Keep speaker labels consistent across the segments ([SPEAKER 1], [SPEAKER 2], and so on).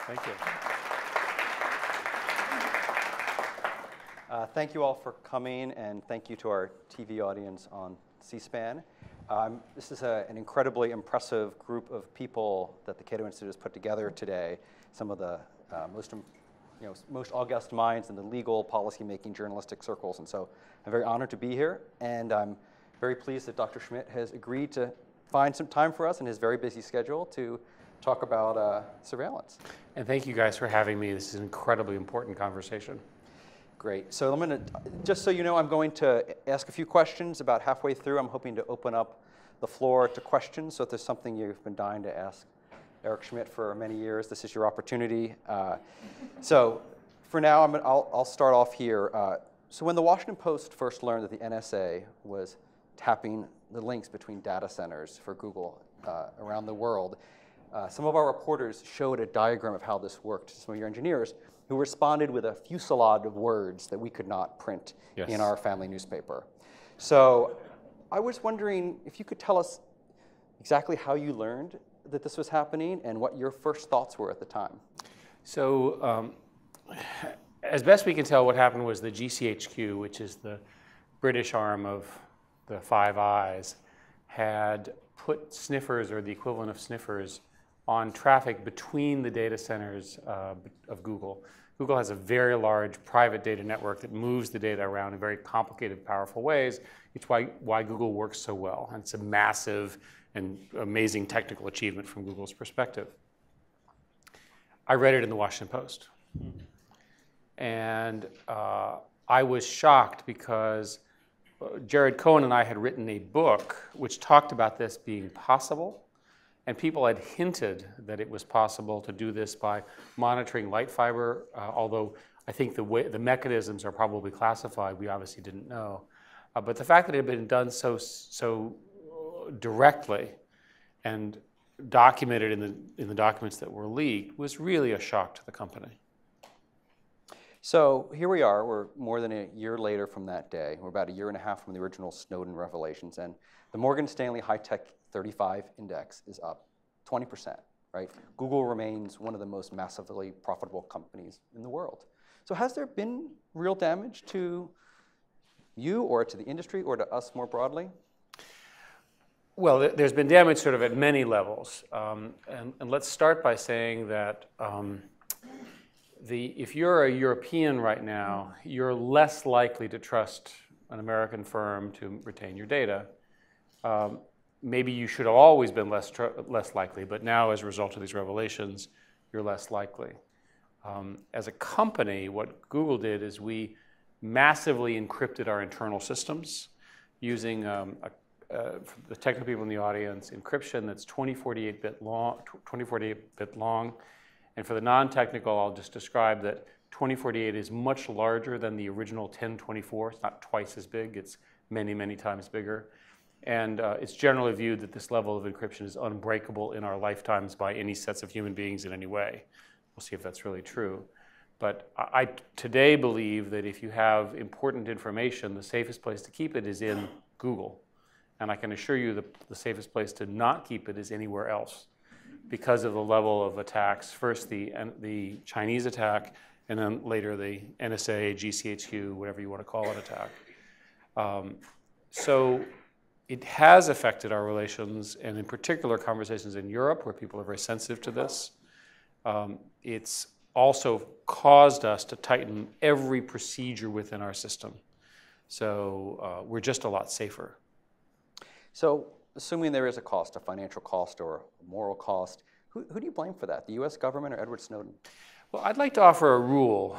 [SPEAKER 1] Thank you.
[SPEAKER 2] Thank you all for coming, and thank you to our TV audience on C-SPAN. This is an incredibly impressive group of people that the Cato Institute has put together today. Some of the most august minds in the legal, policy-making, journalistic circles, and so I'm very honored to be here, and I'm very pleased that Dr. Schmidt has agreed to find some time for us in his very busy schedule to talk about surveillance.
[SPEAKER 1] And thank you guys for having me. This is an incredibly important conversation.
[SPEAKER 2] Great. So I'm going to, just so you know, I'm going to ask a few questions about halfway through. I'm hoping to open up the floor to questions. So if there's something you've been dying to ask Eric Schmidt for many years, this is your opportunity. So for now, I'll start off here. So when the Washington Post first learned that the NSA was tapping the links between data centers for Google around the world, some of our reporters showed a diagram of how this worked to some of your engineers, who responded with a fusillade of words that we could not print in our family newspaper. So I was wondering if you could tell us exactly how you learned that this was happening and what your first thoughts were at the time.
[SPEAKER 1] So as best we can tell, what happened was the GCHQ, which is the British arm of the Five Eyes, had put sniffers, or the equivalent of sniffers, on traffic between the data centers of Google. Google has a very large private data network that moves the data around in very complicated, powerful ways. It's why Google works so well. And it's a massive and amazing technical achievement from Google's perspective. I read it in the Washington Post. And I was shocked because Jared Cohen and I had written a book which talked about this being possible. And people had hinted that it was possible to do this by monitoring light fiber, although I think the mechanisms are probably classified. We obviously didn't know. But the fact that it had been done so directly and documented in the documents that were leaked was really a shock to the company.
[SPEAKER 2] So here we are. We're more than a year later from that day. We're about a year and a half from the original Snowden revelations. And the Morgan Stanley High-Tech 35 index is up 20%, right? Google remains one of the most massively profitable companies in the world. So has there been real damage to you or to the industry or to us more broadly?
[SPEAKER 1] Well, there's been damage sort of at many levels. And let's start by saying that if you're a European right now, you're less likely to trust an American firm to retain your data. Maybe you should have always been less likely, but now as a result of these revelations, you're less likely. As a company, what Google did is we massively encrypted our internal systems using the technical people in the audience, encryption that's 2048-bit long. And for the non-technical, I'll just describe that 2048 is much larger than the original 1024. It's not twice as big. It's many, many times bigger. And it's generally viewed that this level of encryption is unbreakable in our lifetimes by any sets of human beings in any way. We'll see if that's really true. But I today believe that if you have important information, the safest place to keep it is in Google. And I can assure you the safest place to not keep it is anywhere else because of the level of attacks. First, the Chinese attack, and then later the NSA, GCHQ, whatever you want to call it, attack. So it has affected our relations, and in particular conversations in Europe, where people are very sensitive to this. It's also caused us to tighten every procedure within our system. So we're just a lot safer.
[SPEAKER 2] So assuming there is a cost, a financial cost or a moral cost, who do you blame for that, the US government or Edward Snowden?
[SPEAKER 1] Well, I'd like to offer a rule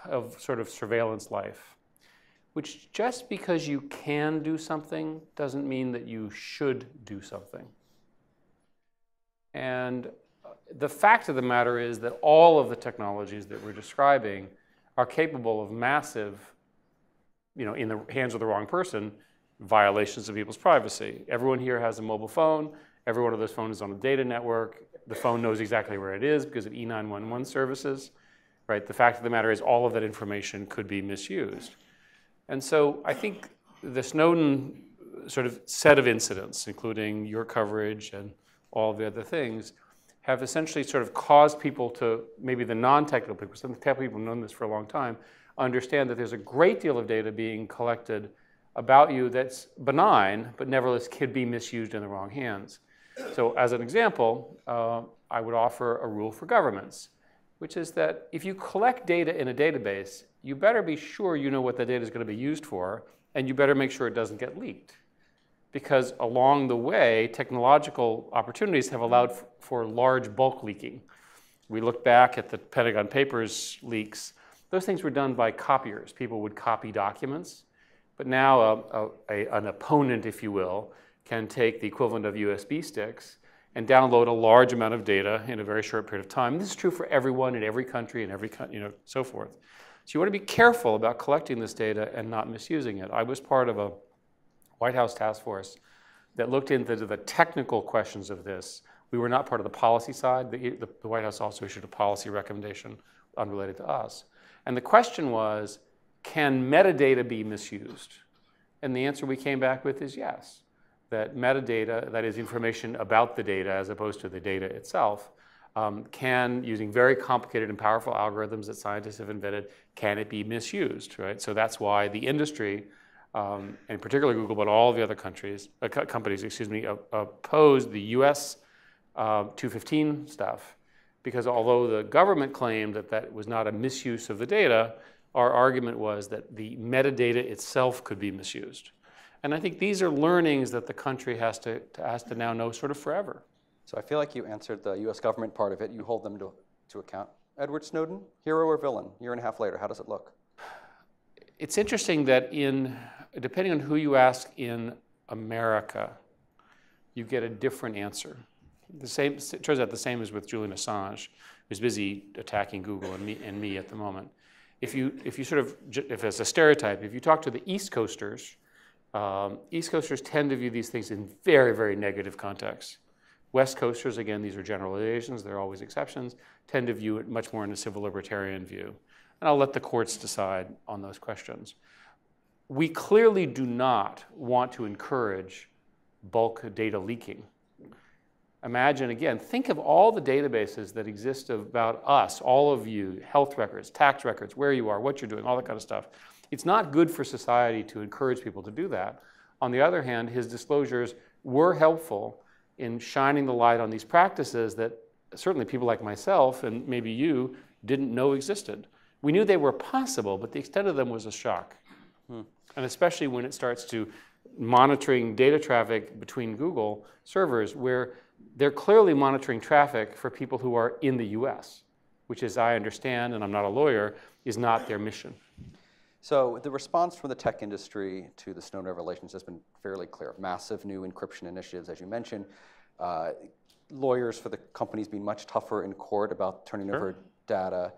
[SPEAKER 1] of sort of surveillance life, which just because you can do something doesn't mean that you should do something. And the fact of the matter is that all of the technologies that we're describing are capable of massive, in the hands of the wrong person, violations of people's privacy. Everyone here has a mobile phone. Every one of those phones is on a data network. The phone knows exactly where it is because of E911 services, right? The fact of the matter is all of that information could be misused. And so I think the Snowden sort of set of incidents, including your coverage and all the other things, have essentially sort of caused people to, maybe the non-technical people, some technical people have known this for a long time, understand that there's a great deal of data being collected about you that's benign, but nevertheless could be misused in the wrong hands. So as an example, I would offer a rule for governments, which is that if you collect data in a database, you better be sure you know what the data is going to be used for, and you better make sure it doesn't get leaked. Because along the way, technological opportunities have allowed for large bulk leaking. We look back at the Pentagon Papers leaks. Those things were done by copiers. People would copy documents. But now an opponent, if you will, can take the equivalent of USB sticks and download a large amount of data in a very short period of time. This is true for everyone in every country and so forth. So you want to be careful about collecting this data and not misusing it. I was part of a White House task force that looked into the technical questions of this. We were not part of the policy side. The White House also issued a policy recommendation unrelated to us. And the question was, can metadata be misused? And the answer we came back with is yes. That metadata, that is information about the data as opposed to the data itself, can, using very complicated and powerful algorithms that scientists have invented, can it be misused, right? So that's why the industry, and particularly Google, but all the other companies, opposed the US 215 stuff, because although the government claimed that that was not a misuse of the data, our argument was that the metadata itself could be misused. And I think these are learnings that the country has to now know sort of forever.
[SPEAKER 2] So I feel like you answered the US government part of it. You hold them to account. Edward Snowden, hero or villain? A year and a half later, how does it look?
[SPEAKER 1] It's interesting that depending on who you ask in America, you get a different answer. It turns out the same is with Julian Assange, who's busy attacking Google and me at the moment. If as a stereotype, if you talk to the East Coasters tend to view these things in very, very negative contexts. West Coasters, again, these are generalizations, there are always exceptions, tend to view it much more in a civil libertarian view. And I'll let the courts decide on those questions. We clearly do not want to encourage bulk data leaking. Imagine, again, think of all the databases that exist about us, all of you, health records, tax records, where you are, what you're doing, all that kind of stuff. It's not good for society to encourage people to do that. On the other hand, his disclosures were helpful in shining the light on these practices that certainly people like myself and maybe you didn't know existed. We knew they were possible, but the extent of them was a shock. And especially when it starts to monitoring data traffic between Google servers where they're clearly monitoring traffic for people who are in the US, which, as I understand, and I'm not a lawyer, is not their mission.
[SPEAKER 2] So the response from the tech industry to the Snowden revelations has been fairly clear. Massive new encryption initiatives, as you mentioned. Lawyers for the companies being much tougher in court about turning over data.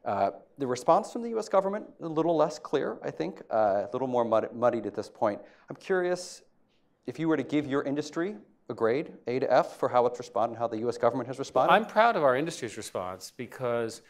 [SPEAKER 2] The response from the US government, a little less clear, I think, a little more muddied at this point. I'm curious if you were to give your industry a grade, A to F, for how it's responded and how the US government has responded?
[SPEAKER 1] I'm proud of our industry's response because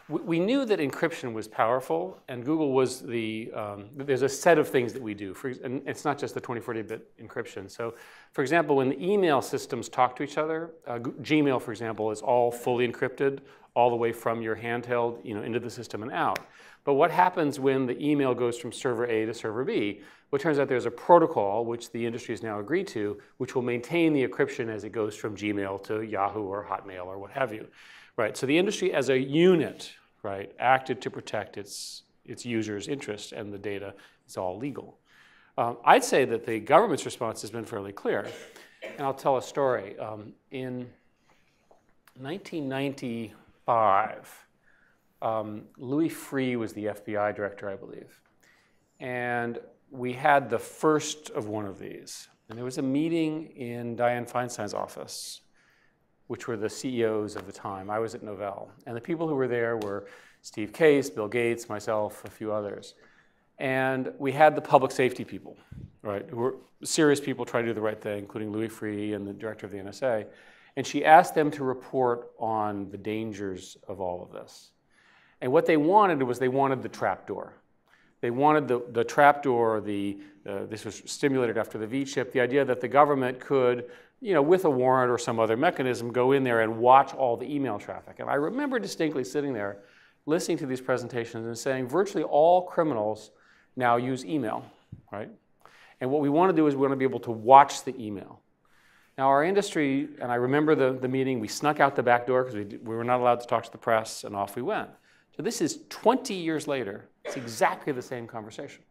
[SPEAKER 1] we knew that encryption was powerful, and Google was there's a set of things that we do, and it's not just the 2040-bit encryption. So, for example, when the email systems talk to each other, Gmail, for example, is all fully encrypted, all the way from your handheld, into the system and out. But what happens when the email goes from server A to server B? Well, it turns out there's a protocol, which the industry has now agreed to, which will maintain the encryption as it goes from Gmail to Yahoo or Hotmail or what have you. Right, so the industry as a unit, right, acted to protect its users' interest, and the data is all legal. I'd say that the government's response has been fairly clear, and I'll tell a story. In 1995, Louis Freeh was the FBI director, I believe, and we had the first of one of these, and there was a meeting in Dianne Feinstein's office, which were the CEOs of the time. I was at Novell. And the people who were there were Steve Case, Bill Gates, myself, a few others. And we had the public safety people, right, who were serious people trying to do the right thing, including Louis Freeh and the director of the NSA. And she asked them to report on the dangers of all of this. And what they wanted was the trapdoor. They wanted the trapdoor, this was stimulated after the V chip, the idea that the government could with a warrant or some other mechanism, go in there and watch all the email traffic. And I remember distinctly sitting there, listening to these presentations and saying virtually all criminals now use email, right? And what we want to do is we want to be able to watch the email. Now our industry, and I remember the meeting, we snuck out the back door because we were not allowed to talk to the press, and off we went. So this is 20 years later. It's exactly the same conversation.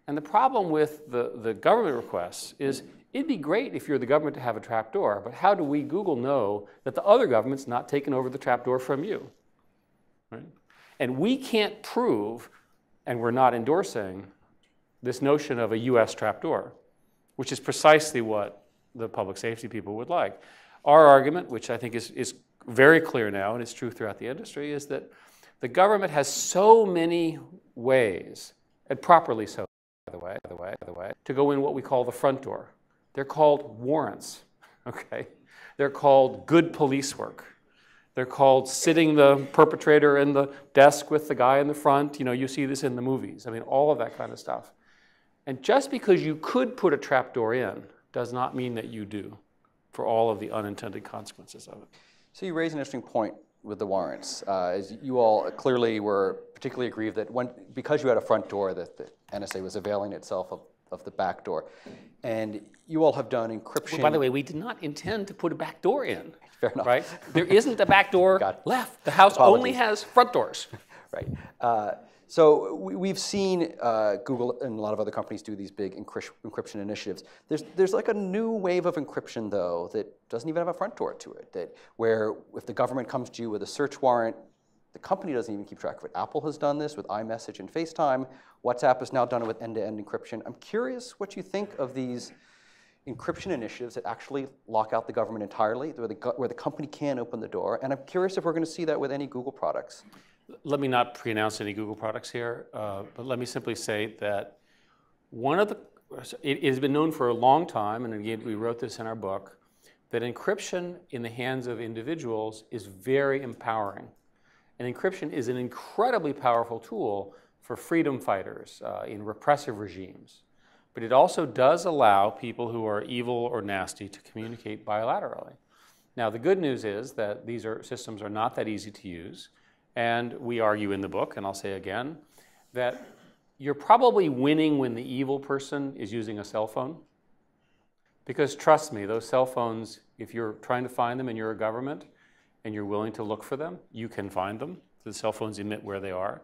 [SPEAKER 1] And the problem with the government requests is it'd be great if you're the government to have a trapdoor, but how do we, Google, know that the other government's not taking over the trapdoor from you? Right? And we can't prove, and we're not endorsing, this notion of a US trapdoor, which is precisely what the public safety people would like. Our argument, which I think is very clear now, and it's true throughout the industry, is that the government has so many ways, and properly so, by the way, to go in what we call the front door. They're called warrants, okay? They're called good police work. They're called sitting the perpetrator in the desk with the guy in the front. You see this in the movies. I mean, all of that kind of stuff. And just because you could put a trapdoor in does not mean that you do for all of the unintended consequences of it.
[SPEAKER 2] So you raise an interesting point with the warrants. As you all clearly were particularly aggrieved that because you had a front door that the NSA was availing itself of the back door. And you all have done encryption.
[SPEAKER 1] Well, by the way, we did not intend to put a back door in.
[SPEAKER 2] Fair enough.
[SPEAKER 1] Right? There isn't a back door left. The house only has front doors.
[SPEAKER 2] Right. So we've seen Google and a lot of other companies do these big encryption initiatives. There's like a new wave of encryption, though, that doesn't even have a front door to it, where if the government comes to you with a search warrant, the company doesn't even keep track of it. Apple has done this with iMessage and FaceTime. WhatsApp has now done it with end-to-end encryption. I'm curious what you think of these encryption initiatives that actually lock out the government entirely, where the company can open the door. And I'm curious if we're going to see that with any Google products.
[SPEAKER 1] Let me not pre-announce any Google products here, but let me simply say that it has been known for a long time, and again, we wrote this in our book, that encryption in the hands of individuals is very empowering. And encryption is an incredibly powerful tool for freedom fighters in repressive regimes. But it also does allow people who are evil or nasty to communicate bilaterally. Now, the good news is that these systems are not that easy to use. And we argue in the book, and I'll say again, that you're probably winning when the evil person is using a cell phone. Because trust me, those cell phones, if you're trying to find them and you're a government and you're willing to look for them, you can find them. The cell phones emit where they are.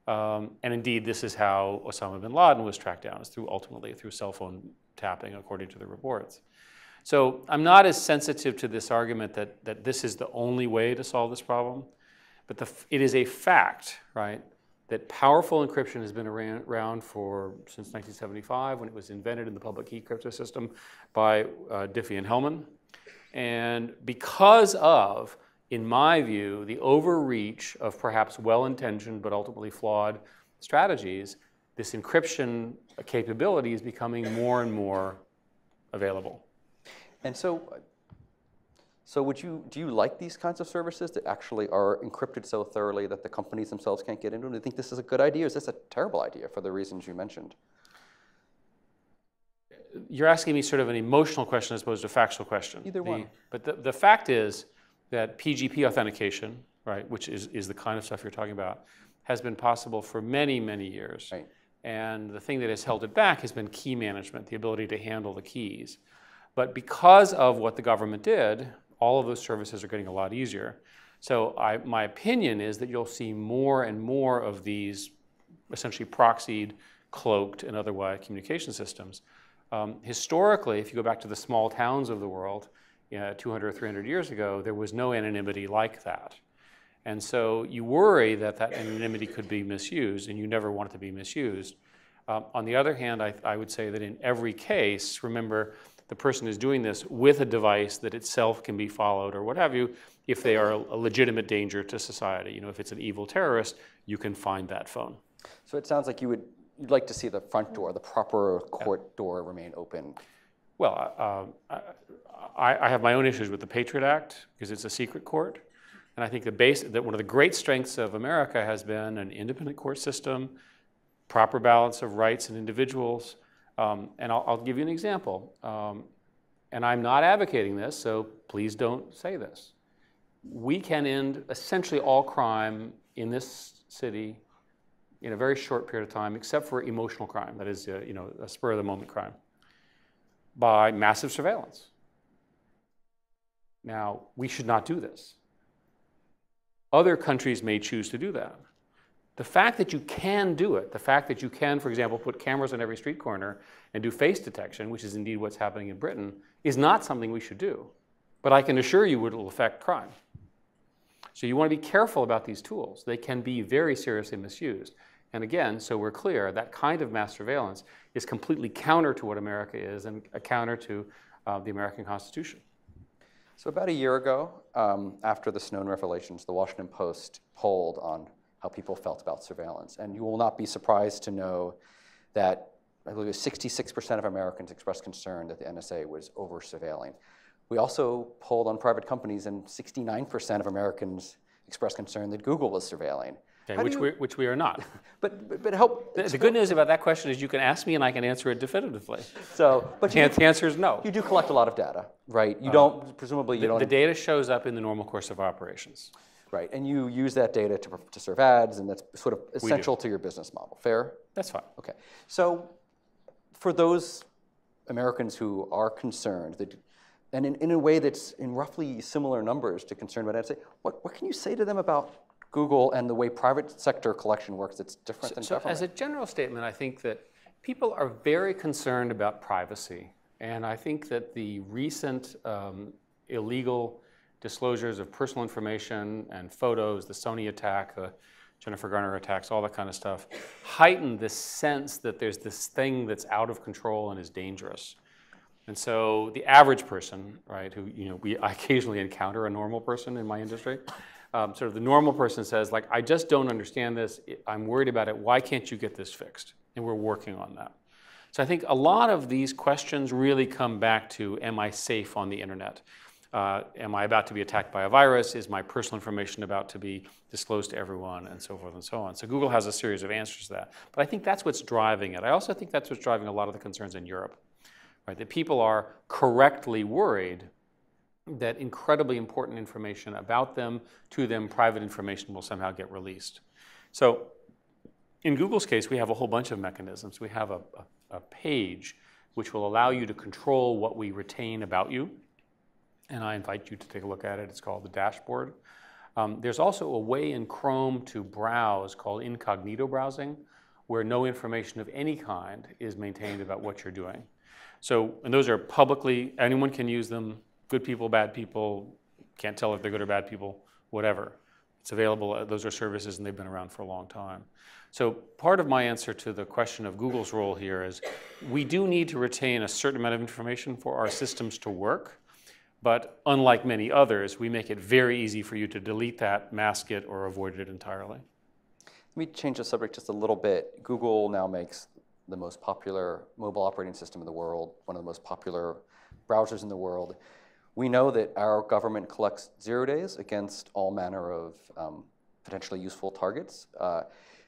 [SPEAKER 1] And indeed, this is how Osama bin Laden was tracked down, is ultimately through cell phone tapping, according to the reports. So I'm not as sensitive to this argument that this is the only way to solve this problem. But it is a fact, right, that powerful encryption has been around since 1975 when it was invented in the public key crypto system by Diffie and Hellman. And because of, in my view, the overreach of perhaps well-intentioned but ultimately flawed strategies, this encryption capability is becoming more and more available.
[SPEAKER 2] And so do you like these kinds of services that actually are encrypted so thoroughly that the companies themselves can't get into them? Do you think this is a good idea, or is this a terrible idea for the reasons you mentioned?
[SPEAKER 1] You're asking me sort of an emotional question as opposed to a factual question.
[SPEAKER 2] Either one.
[SPEAKER 1] But the fact is that PGP authentication, right, which is the kind of stuff you're talking about, has been possible for many, many years.
[SPEAKER 2] Right.
[SPEAKER 1] And the thing that has held it back has been key management, the ability to handle the keys. But because of what the government did, all of those services are getting a lot easier. So my opinion is that you'll see more and more of these essentially proxied, cloaked, and otherwise communication systems. Historically, if you go back to the small towns of the world, 200 or 300 years ago, there was no anonymity like that. And so you worry that anonymity could be misused, and you never want it to be misused. On the other hand, I would say that in every case, remember, the person is doing this with a device that itself can be followed or what have you, if they are a legitimate danger to society. If it's an evil terrorist, you can find that phone.
[SPEAKER 2] So it sounds like you'd like to see the front door, the proper court door, remain open.
[SPEAKER 1] Well, I have my own issues with the Patriot Act because it's a secret court. And I think that one of the great strengths of America has been an independent court system, proper balance of rights and individuals. And I'll give you an example. and I'm not advocating this, so please don't say this, we can end essentially all crime in this city in a very short period of time, except for emotional crime, that is, a spur-of-the-moment crime, by massive surveillance. Now, we should not do this. Other countries may choose to do that. The fact that you can do it, the fact that you can, for example, put cameras on every street corner and do face detection, which is indeed what's happening in Britain, is not something we should do. But I can assure you it will affect crime. So you want to be careful about these tools. They can be very seriously misused. And again, so we're clear, that kind of mass surveillance is completely counter to what America is and a counter to the American Constitution.
[SPEAKER 2] So about a year ago, after the Snowden revelations, the Washington Post polled on how people felt about surveillance. And you will not be surprised to know that I believe 66% of Americans expressed concern that the NSA was over-surveilling. We also polled on private companies, and 69% of Americans expressed concern that Google was surveilling.
[SPEAKER 1] Okay, which we are not.
[SPEAKER 2] But help.
[SPEAKER 1] The good news about that question is you can ask me and I can answer it definitively.
[SPEAKER 2] But
[SPEAKER 1] the answer is no.
[SPEAKER 2] You do collect a lot of data, right? You don't, presumably you don't.
[SPEAKER 1] The data shows up in the normal course of operations.
[SPEAKER 2] Right, and you use that data to serve ads, and that's sort of essential to your business model. Fair?
[SPEAKER 1] That's fine.
[SPEAKER 2] Okay. So for those Americans who are concerned, and in a way that's in roughly similar numbers to concern about NSA, what can you say to them about Google and the way private sector collection works that's different than government?
[SPEAKER 1] As a general statement, I think that people are very concerned about privacy. And I think that the recent illegal disclosures of personal information and photos, the Sony attack, the Jennifer Garner attacks, all that kind of stuff, heighten this sense that there's this thing that's out of control and is dangerous. And so the average person, right, who, I occasionally encounter a normal person in my industry, sort of the normal person says, like, I just don't understand this, I'm worried about it, why can't you get this fixed? And we're working on that. So I think a lot of these questions really come back to, am I safe on the internet? Am I about to be attacked by a virus? Is my personal information about to be disclosed to everyone? And so forth and so on. So Google has a series of answers to that. But I think that's what's driving it. I also think that's what's driving a lot of the concerns in Europe, right? That people are correctly worried that incredibly important information about them, to them, private information will somehow get released. So in Google's case, we have a whole bunch of mechanisms. We have a page which will allow you to control what we retain about you. And I invite you to take a look at it. It's called the dashboard. There's also a way in Chrome to browse called incognito browsing, where no information of any kind is maintained about what you're doing. So, and those are publicly, anyone can use them, good people, bad people, can't tell if they're good or bad people, whatever. It's available, those are services and they've been around for a long time. So part of my answer to the question of Google's role here is we do need to retain a certain amount of information for our systems to work. But unlike many others, we make it very easy for you to delete that, mask it, or avoid it entirely.
[SPEAKER 2] Let me change the subject just a little bit. Google now makes the most popular mobile operating system in the world, one of the most popular browsers in the world. We know that our government collects 0 days against all manner of potentially useful targets.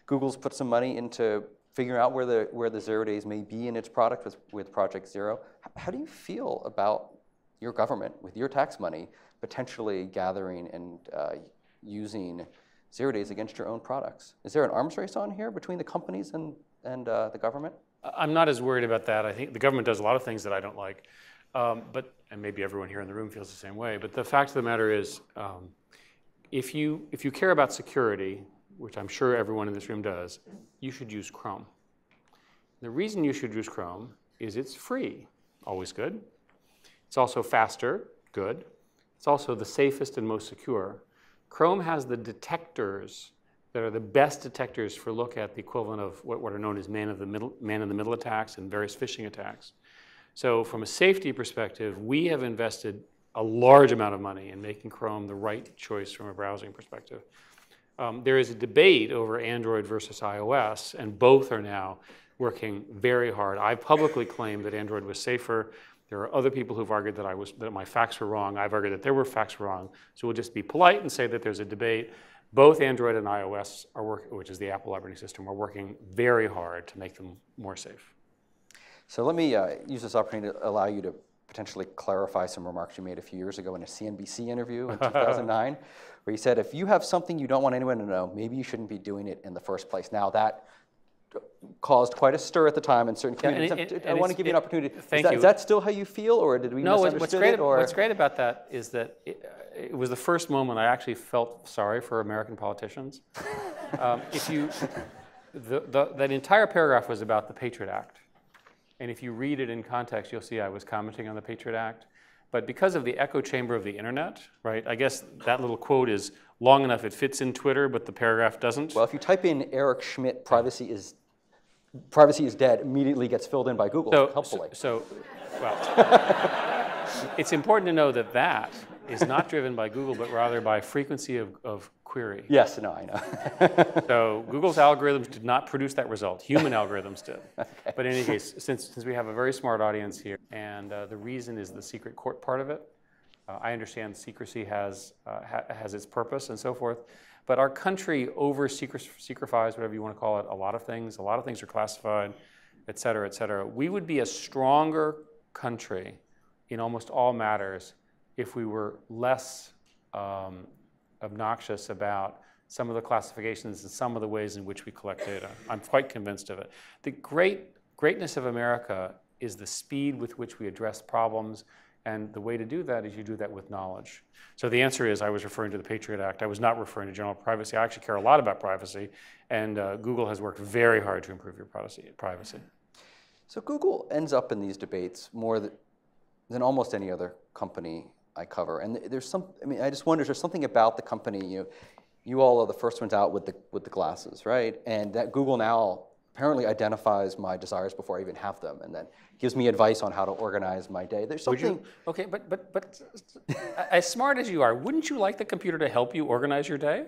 [SPEAKER 2] Google's put some money into figuring out where the 0 days may be in its product with Project Zero. How do you feel about your government, with your tax money, potentially gathering and using 0 days against your own products? Is there an arms race on here between the companies and the government?
[SPEAKER 1] I'm not as worried about that. I think the government does a lot of things that I don't like, and maybe everyone here in the room feels the same way. But the fact of the matter is, if you care about security, which I'm sure everyone in this room does, you should use Chrome. The reason you should use Chrome is it's free, always good. It's also faster, good. It's also the safest and most secure. Chrome has the detectors that are the best detectors for look at the equivalent of what are known as man-in-the-middle attacks and various phishing attacks. So from a safety perspective, we have invested a large amount of money in making Chrome the right choice from a browsing perspective. There is a debate over Android versus iOS, and both are now working very hard. I've publicly claimed that Android was safer. There are other people who've argued that my facts were wrong. I've argued that there were facts wrong. So we'll just be polite and say that there's a debate. Both Android and iOS are which is the Apple operating system, are working very hard to make them more safe.
[SPEAKER 2] So let me use this opportunity to allow you to potentially clarify some remarks you made a few years ago in a CNBC interview in 2009, where you said, if you have something you don't want anyone to know, maybe you shouldn't be doing it in the first place. Now, that caused quite a stir at the time in certain communities. I want to give you an opportunity. Is that still how you feel, or did we misunderstood it?
[SPEAKER 1] What's great about that is that it was the first moment I actually felt sorry for American politicians. That entire paragraph was about the Patriot Act. And if you read it in context, you'll see I was commenting on the Patriot Act. But because of the echo chamber of the internet, right, I guess that little quote is long enough it fits in Twitter, but the paragraph doesn't.
[SPEAKER 2] Well, if you type in Eric Schmidt, privacy is dead, immediately gets filled in by Google, helpfully.
[SPEAKER 1] Well, it's important to know that that is not driven by Google, but rather by frequency of query.
[SPEAKER 2] Yes, no, I know.
[SPEAKER 1] So Google's algorithms did not produce that result. Human algorithms did. Okay. But in any case, since we have a very smart audience here, and the reason is the secret court part of it, I understand secrecy has its purpose and so forth. But our country over-secrefies, whatever you want to call it, a lot of things. A lot of things are classified, et cetera, et cetera. We would be a stronger country in almost all matters if we were less obnoxious about some of the classifications and some of the ways in which we collect data. I'm quite convinced of it. The greatness of America is the speed with which we address problems, and the way to do that is you do that with knowledge. So the answer is I was referring to the Patriot Act. I was not referring to general privacy. I actually care a lot about privacy, and Google has worked very hard to improve your privacy. So Google ends up in these debates more than almost any other company I cover. And there's I just wonder, is there something about the company, you all are the first ones out with the glasses, right? And that Google now apparently identifies my desires before I even have them, and then gives me advice on how to organize my day. There's something. Okay, but as smart as you are, wouldn't you like the computer to help you organize your day?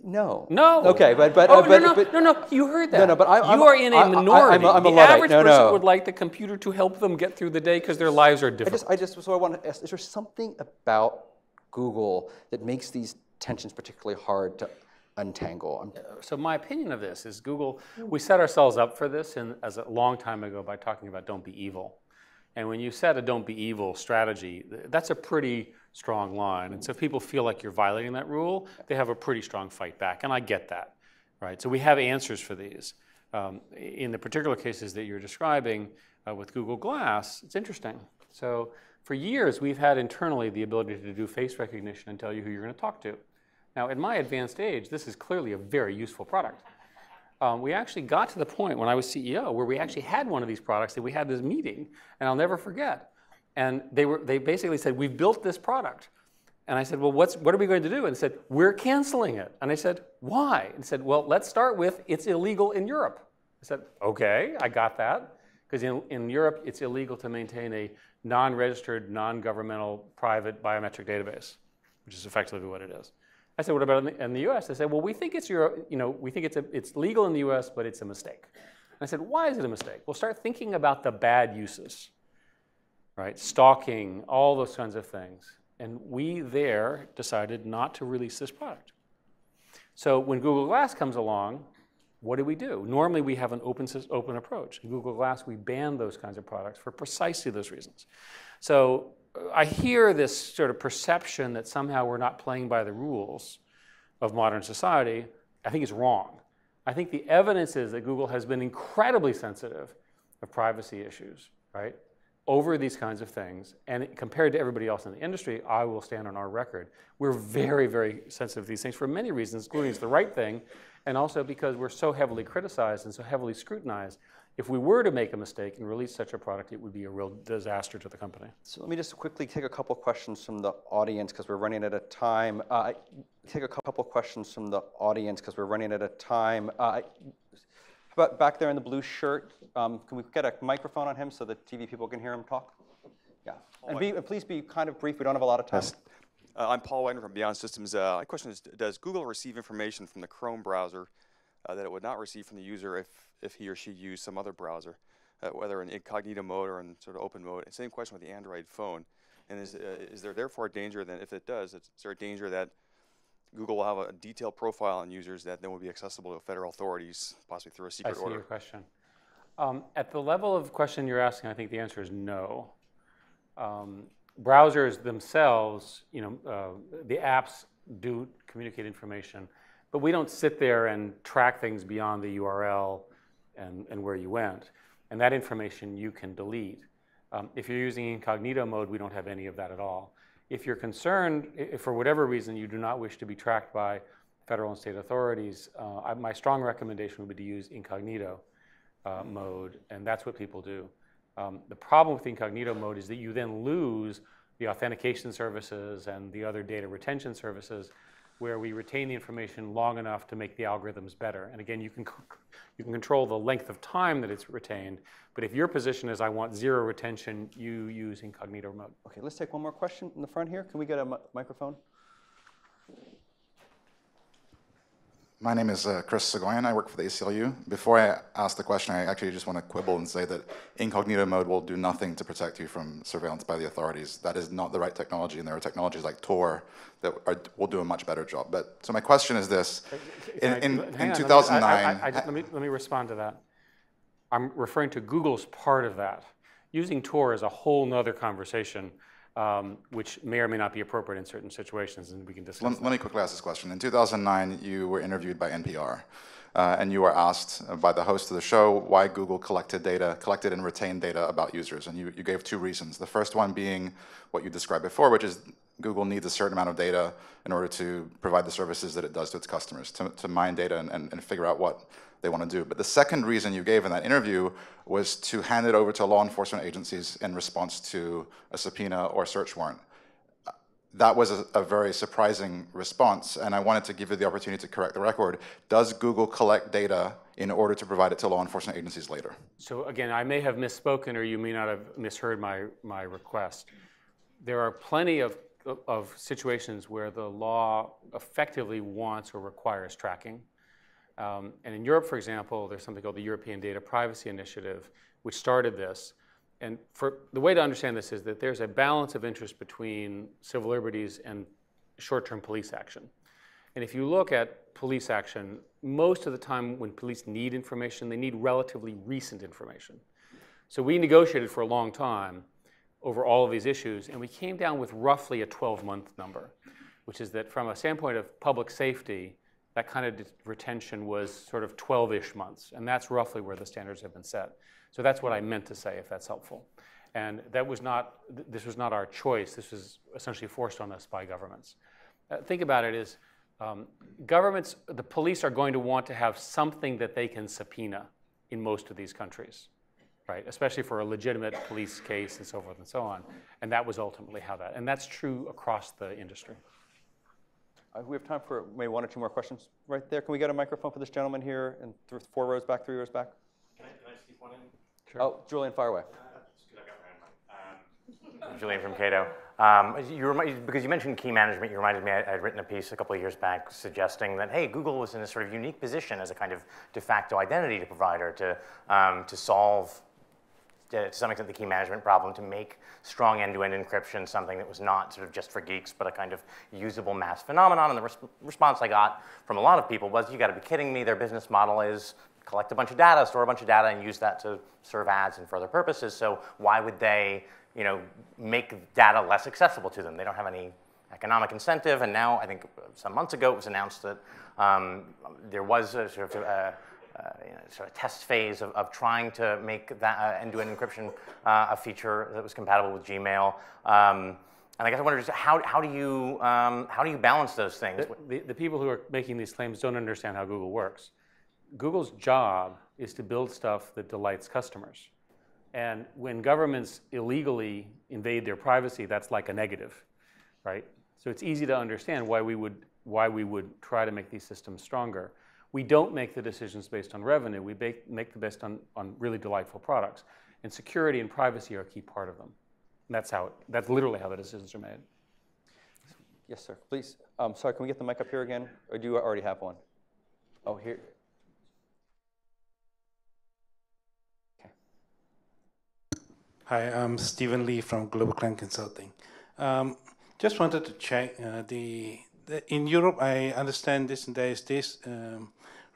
[SPEAKER 2] No.
[SPEAKER 1] No.
[SPEAKER 2] Okay, but
[SPEAKER 1] no. You heard that.
[SPEAKER 2] No, but
[SPEAKER 1] you are in a minority.
[SPEAKER 2] I'm a
[SPEAKER 1] the
[SPEAKER 2] Luddite.
[SPEAKER 1] average person would like the computer to help them get through the day because their lives are difficult.
[SPEAKER 2] So I want to ask: is there something about Google that makes these tensions particularly hard to untangle?
[SPEAKER 1] So my opinion of this is Google. We set ourselves up for this as a long time ago by talking about don't be evil. And when you set a don't be evil strategy, that's a pretty strong line. And so if people feel like you're violating that rule, they have a pretty strong fight back. And I get that, right? So we have answers for these. In the particular cases that you're describing with Google Glass, it's interesting. So for years, we've had internally the ability to do face recognition and tell you who you're going to talk to. Now, at my advanced age, this is clearly a very useful product. We actually got to the point when I was CEO where we actually had one of these products that we had this meeting, and I'll never forget. And they basically said, we've built this product. And I said, well, what are we going to do? And they said, we're canceling it. And I said, why? And they said, well, let's start with it's illegal in Europe. I said, okay, I got that. Because in Europe, it's illegal to maintain a non-registered, non-governmental, private biometric database, which is effectively what it is. I said, what about in the US? They said, well, we think it's it's legal in the US, but it's a mistake. And I said, why is it a mistake? Well, start thinking about the bad uses, right? Stalking, all those kinds of things. And we there decided not to release this product. So when Google Glass comes along, what do? Normally we have an open approach. In Google Glass, we ban those kinds of products for precisely those reasons. So I hear this sort of perception that somehow we're not playing by the rules of modern society. I think it's wrong. I think the evidence is that Google has been incredibly sensitive of privacy issues, right, over these kinds of things. And compared to everybody else in the industry, I will stand on our record. We're very, very sensitive to these things for many reasons, including it's the right thing, and also because we're so heavily criticized and so heavily scrutinized. If we were to make a mistake and release such a product, it would be a real disaster to the company. So let me just quickly take a couple questions from the audience because we're running out of time. Take a couple questions from the audience because we're running out of time. How about back there in the blue shirt? Can we get a microphone on him so the TV people can hear him talk? Yeah. And please be kind of brief. We don't have a lot of time.
[SPEAKER 3] Yes. I'm Paul Wagner from Beyond Systems. My question is, does Google receive information from the Chrome browser that it would not receive from the user if he or she used some other browser, whether in incognito mode or in sort of open mode? Same question with the Android phone. And is there therefore a danger that if it does, is there a danger that Google will have a detailed profile on users that then will be accessible to federal authorities, possibly through a secret order? I see your question. At the level of question you're asking, I think the answer is no.
[SPEAKER 1] Browsers themselves, the apps do communicate information, but we don't sit there and track things beyond the URL and where you went. And that information you can delete. If you're using incognito mode, we don't have any of that at all. If you're concerned, if for whatever reason you do not wish to be tracked by federal and state authorities, my strong recommendation would be to use incognito mode, and that's what people do. The problem with incognito mode is that you then lose the authentication services and the other data retention services where we retain the information long enough to make the algorithms better. And again, you can control the length of time that it's retained, but if your position is I want zero retention, you use incognito mode.
[SPEAKER 2] Okay, let's take one more question in the front here. Can we get a microphone?
[SPEAKER 4] My name is Chris Segoyan. I work for the ACLU. Before I ask the question, I actually just want to quibble and say that incognito mode will do nothing to protect you from surveillance by the authorities. That is not the right technology, and there are technologies like Tor that will do a much better job. But so my question is this: in 2009,
[SPEAKER 1] let me respond to that. I'm referring to Google's part of that. Using Tor is a whole nother conversation, which may or may not be appropriate in certain situations, and we can discuss
[SPEAKER 4] Let me quickly ask this question. In 2009, you were interviewed by NPR, and you were asked by the host of the show why Google collected and retained data about users, and you gave two reasons. The first one being what you described before, which is Google needs a certain amount of data in order to provide the services that it does to its customers, to mine data and figure out what they want to do. But the second reason you gave in that interview was to hand it over to law enforcement agencies in response to a subpoena or search warrant. That was a very surprising response, and I wanted to give you the opportunity to correct the record. Does Google collect data in order to provide it to law enforcement agencies later?
[SPEAKER 1] So again, I may have misspoken, or you may not have misheard my request. There are plenty of situations where the law effectively wants or requires tracking. And in Europe, for example, there's something called the European Data Privacy Initiative, which started this. And the way to understand this is that there's a balance of interest between civil liberties and short-term police action. And if you look at police action, most of the time when police need information, they need relatively recent information. So we negotiated for a long time over all of these issues, and we came down with roughly a 12-month number, which is that from a standpoint of public safety, that kind of retention was sort of 12-ish months, and that's roughly where the standards have been set. So that's what I meant to say, if that's helpful. And this was not our choice. This was essentially forced on us by governments. Think about it as governments, the police are going to want to have something that they can subpoena in most of these countries, right? Especially for a legitimate police case and so forth and so on. And that was ultimately how and that's true across the industry.
[SPEAKER 2] We have time for maybe one or two more questions right there. Can we get a microphone for this gentleman here and 4 rows back, 3 rows back?
[SPEAKER 5] Can I sneak one in?
[SPEAKER 2] Sure. Oh, Julian, fire away.
[SPEAKER 5] Julian from Cato. Because you mentioned key management, you reminded me I had written a piece a couple of years back suggesting that, hey, Google was in a sort of unique position as a kind of de facto identity provider to solve, to some extent, the key management problem, to make strong end-to-end encryption something that was not sort of just for geeks, but a kind of usable mass phenomenon. And the response I got from a lot of people was, you got to be kidding me, their business model is collect a bunch of data, store a bunch of data, and use that to serve ads and for other purposes. So why would they, make data less accessible to them? They don't have any economic incentive. And now, I think some months ago, it was announced that there was a sort of test phase of trying to make that end-to-end encryption a feature that was compatible with Gmail. And I guess I wonder, how do you balance those things?
[SPEAKER 1] The people who are making these claims don't understand how Google works. Google's job is to build stuff that delights customers. And when governments illegally invade their privacy, that's like a negative, right? So it's easy to understand why we would try to make these systems stronger. We don't make the decisions based on revenue. We make the best on really delightful products. And security and privacy are a key part of them. And that's literally how the decisions are made.
[SPEAKER 2] Yes, sir. Please. Sorry, can we get the mic up here again? Or do you already have one? Oh, here.
[SPEAKER 6] Hi, I'm Stephen Lee from Global Client Consulting. Just wanted to check, in Europe, I understand there is this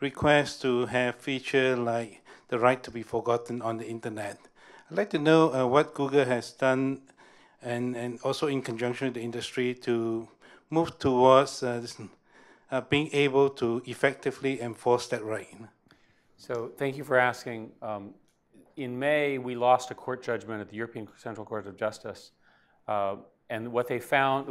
[SPEAKER 6] request to have feature like the right to be forgotten on the internet. I'd like to know what Google has done and also in conjunction with the industry to move towards being able to effectively enforce that right.
[SPEAKER 1] So thank you for asking. In May, we lost a court judgment at the European Central Court of Justice, and what they found,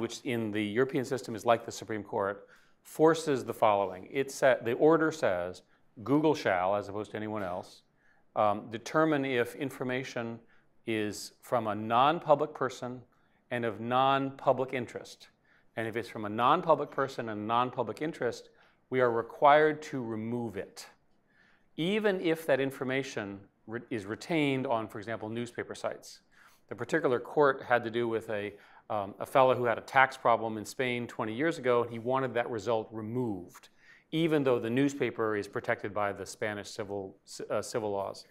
[SPEAKER 1] which in the European system is like the Supreme Court, forces the following. The order says Google shall, as opposed to anyone else, determine if information is from a non-public person and of non-public interest. And if it's from a non-public person and non-public interest, we are required to remove it, even if that information is retained on, for example, newspaper sites. The particular court had to do with a fellow who had a tax problem in Spain 20 years ago, and he wanted that result removed, even though the newspaper is protected by the Spanish civil laws.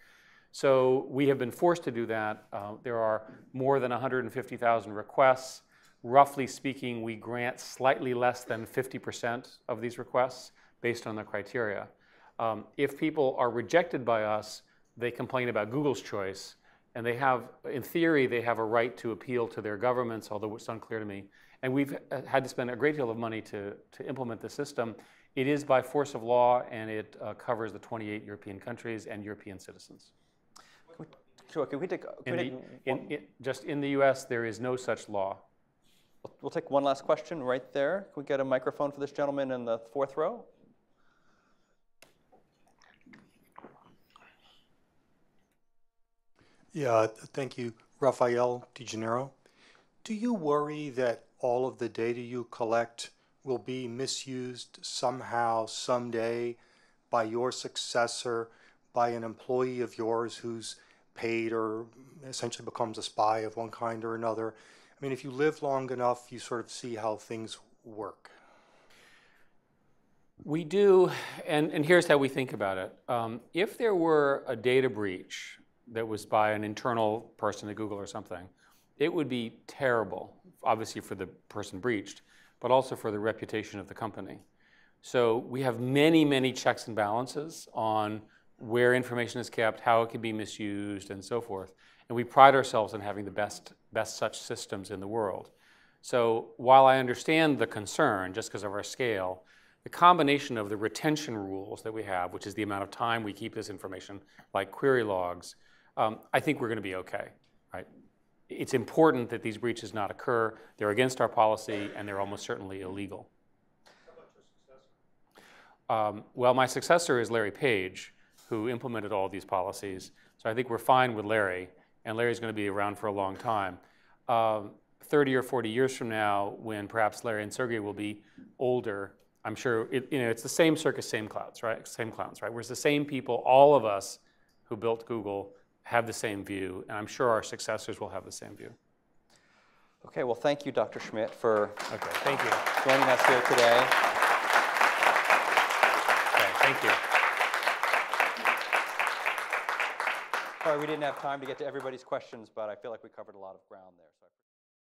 [SPEAKER 1] So we have been forced to do that. There are more than 150,000 requests. Roughly speaking, we grant slightly less than 50% of these requests based on the criteria. If people are rejected by us, they complain about Google's choice, and they have, in theory, they have a right to appeal to their governments, although it's unclear to me. And we've had to spend a great deal of money to implement the system. It is by force of law, and it covers the 28 European countries and European citizens.
[SPEAKER 2] Sure, can we take,
[SPEAKER 1] just in the US, there is no such law.
[SPEAKER 2] we'll take one last question right there. Can we get a microphone for this gentleman in the fourth row?
[SPEAKER 7] Yeah, thank you. Rafael DeGennaro. Do you worry that all of the data you collect will be misused somehow, someday, by your successor, by an employee of yours who's paid or essentially becomes a spy of one kind or another? I mean, if you live long enough, you sort of see how things work.
[SPEAKER 1] We do, and here's how we think about it. If there were a data breach that was by an internal person at Google or something, it would be terrible, obviously for the person breached, but also for the reputation of the company. So we have many, many checks and balances on where information is kept, how it can be misused, and so forth. And we pride ourselves on having the best such systems in the world. So while I understand the concern, just because of our scale, the combination of the retention rules that we have, which is the amount of time we keep this information, like query logs, I think we're going to be okay, right? It's important that these breaches not occur. They're against our policy, and they're almost certainly illegal.
[SPEAKER 7] How about your successor?
[SPEAKER 1] Well, my successor is Larry Page, who implemented all these policies. So I think we're fine with Larry, and Larry's going to be around for a long time. 30 or 40 years from now, when perhaps Larry and Sergey will be older, I'm sure it's the same circus, same clowns, right? Same clowns, right? We're the same people, all of us who built Google have the same view, and I'm sure our successors will have the same view.
[SPEAKER 2] Okay, well, thank you, Dr. Schmidt, for
[SPEAKER 1] thank you.
[SPEAKER 2] joining us here today.
[SPEAKER 1] Okay, thank you.
[SPEAKER 2] Sorry, we didn't have time to get to everybody's questions, but I feel like we covered a lot of ground there. So